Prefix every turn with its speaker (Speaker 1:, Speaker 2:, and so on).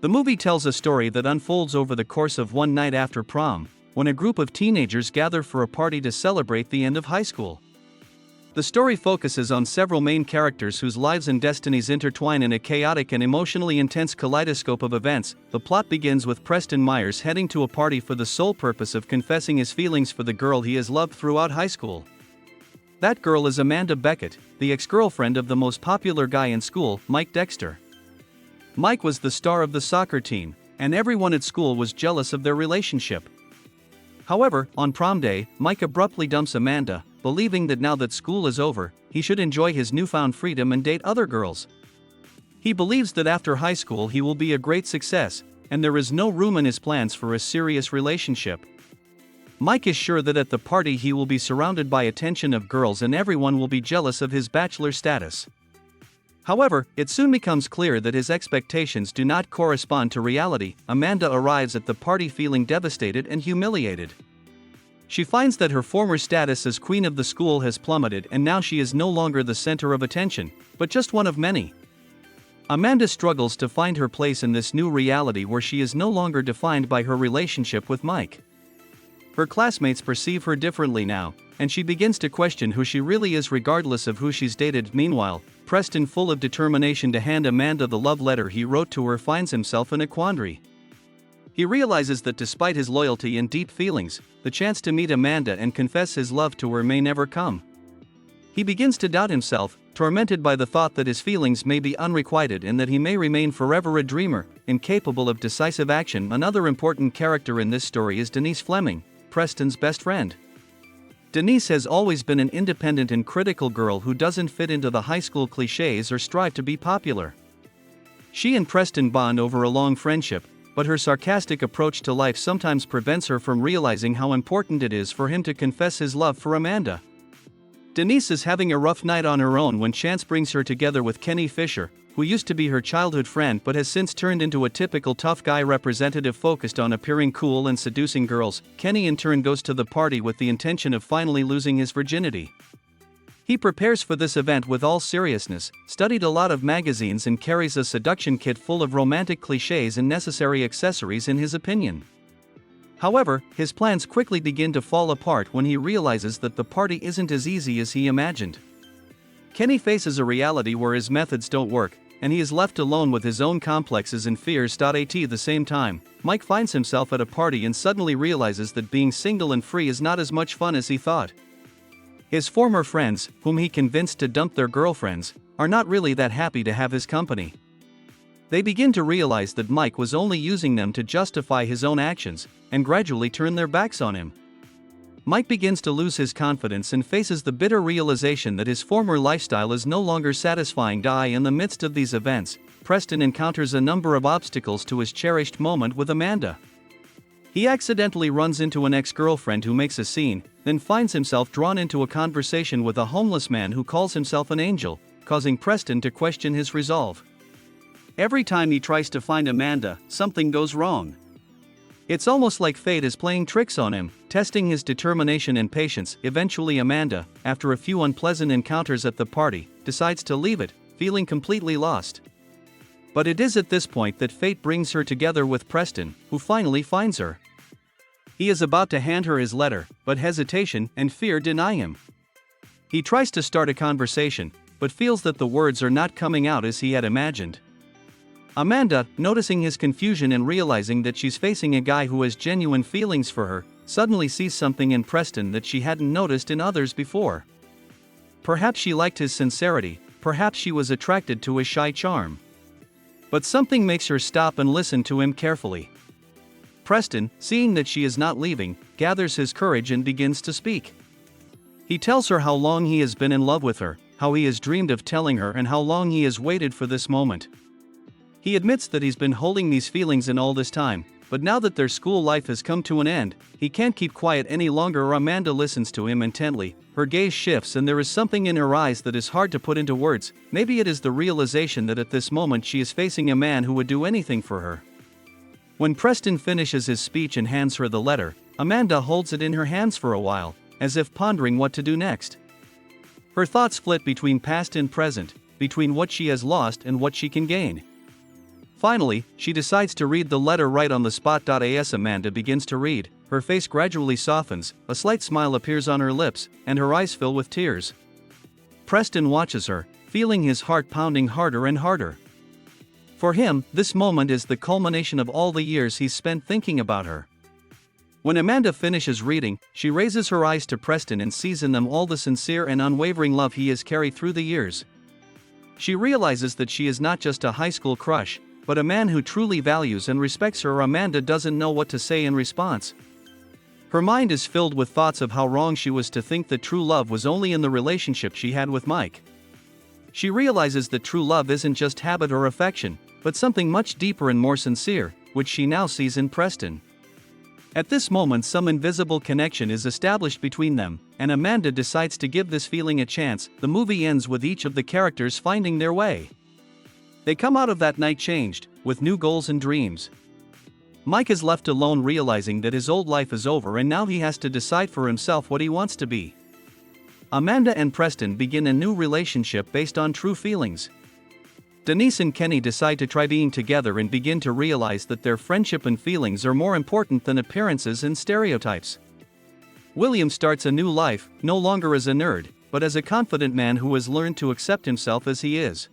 Speaker 1: The movie tells a story that unfolds over the course of one night after prom, when a group of teenagers gather for a party to celebrate the end of high school. The story focuses on several main characters whose lives and destinies intertwine in a chaotic and emotionally intense kaleidoscope of events. The plot begins with Preston Myers heading to a party for the sole purpose of confessing his feelings for the girl he has loved throughout high school. That girl is Amanda Beckett, the ex-girlfriend of the most popular guy in school, Mike Dexter. Mike was the star of the soccer team, and everyone at school was jealous of their relationship. However, on prom day, Mike abruptly dumps Amanda, believing that now that school is over, he should enjoy his newfound freedom and date other girls. He believes that after high school he will be a great success, and there is no room in his plans for a serious relationship. Mike is sure that at the party he will be surrounded by attention of girls and everyone will be jealous of his bachelor status. However, it soon becomes clear that his expectations do not correspond to reality. Amanda arrives at the party feeling devastated and humiliated. She finds that her former status as queen of the school has plummeted and now she is no longer the center of attention, but just one of many. Amanda struggles to find her place in this new reality where she is no longer defined by her relationship with Mike. Her classmates perceive her differently now, and she begins to question who she really is regardless of who she's dated. Meanwhile, Preston, full of determination to hand Amanda the love letter he wrote to her, finds himself in a quandary. He realizes that despite his loyalty and deep feelings, the chance to meet Amanda and confess his love to her may never come. He begins to doubt himself, tormented by the thought that his feelings may be unrequited and that he may remain forever a dreamer, incapable of decisive action. Another important character in this story is Denise Fleming, Preston's best friend. Denise has always been an independent and critical girl who doesn't fit into the high school cliches or strive to be popular. She and Preston bond over a long friendship, but her sarcastic approach to life sometimes prevents her from realizing how important it is for him to confess his love for Amanda. Denise is having a rough night on her own when chance brings her together with Kenny Fisher, who used to be her childhood friend but has since turned into a typical tough guy representative focused on appearing cool and seducing girls. Kenny in turn goes to the party with the intention of finally losing his virginity. He prepares for this event with all seriousness, studied a lot of magazines and carries a seduction kit full of romantic cliches and necessary accessories in his opinion. However, his plans quickly begin to fall apart when he realizes that the party isn't as easy as he imagined. Kenny faces a reality where his methods don't work, and he is left alone with his own complexes and fears. At the same time, Mike finds himself at a party and suddenly realizes that being single and free is not as much fun as he thought. His former friends, whom he convinced to dump their girlfriends, are not really that happy to have his company. They begin to realize that Mike was only using them to justify his own actions, and gradually turn their backs on him. Mike begins to lose his confidence and faces the bitter realization that his former lifestyle is no longer satisfying. In the midst of these events, Preston encounters a number of obstacles to his cherished moment with Amanda. He accidentally runs into an ex-girlfriend who makes a scene, then finds himself drawn into a conversation with a homeless man who calls himself an angel, causing Preston to question his resolve. Every time he tries to find Amanda, something goes wrong. It's almost like fate is playing tricks on him, testing his determination and patience. Eventually Amanda, after a few unpleasant encounters at the party, decides to leave it, feeling completely lost. But it is at this point that fate brings her together with Preston, who finally finds her. He is about to hand her his letter, but hesitation and fear deny him. He tries to start a conversation, but feels that the words are not coming out as he had imagined. Amanda, noticing his confusion and realizing that she's facing a guy who has genuine feelings for her, suddenly sees something in Preston that she hadn't noticed in others before. Perhaps she liked his sincerity, perhaps she was attracted to his shy charm. But something makes her stop and listen to him carefully. Preston, seeing that she is not leaving, gathers his courage and begins to speak. He tells her how long he has been in love with her, how he has dreamed of telling her, and how long he has waited for this moment. He admits that he's been holding these feelings in all this time, but now that their school life has come to an end, he can't keep quiet any longer. Amanda listens to him intently, her gaze shifts and there is something in her eyes that is hard to put into words. Maybe it is the realization that at this moment she is facing a man who would do anything for her. When Preston finishes his speech and hands her the letter, Amanda holds it in her hands for a while, as if pondering what to do next. Her thoughts flit between past and present, between what she has lost and what she can gain. Finally, she decides to read the letter right on the spot. As Amanda begins to read, her face gradually softens, a slight smile appears on her lips, and her eyes fill with tears. Preston watches her, feeling his heart pounding harder and harder. For him, this moment is the culmination of all the years he's spent thinking about her. When Amanda finishes reading, she raises her eyes to Preston and sees in them all the sincere and unwavering love he has carried through the years. She realizes that she is not just a high school crush, but a man who truly values and respects her. Amanda doesn't know what to say in response. Her mind is filled with thoughts of how wrong she was to think that true love was only in the relationship she had with Mike. She realizes that true love isn't just habit or affection, but something much deeper and more sincere, which she now sees in Preston. At this moment, some invisible connection is established between them, and Amanda decides to give this feeling a chance. The movie ends with each of the characters finding their way. They come out of that night changed, with new goals and dreams. Mike is left alone, realizing that his old life is over and now he has to decide for himself what he wants to be. Amanda and Preston begin a new relationship based on true feelings. Denise and Kenny decide to try being together and begin to realize that their friendship and feelings are more important than appearances and stereotypes. William starts a new life, no longer as a nerd, but as a confident man who has learned to accept himself as he is.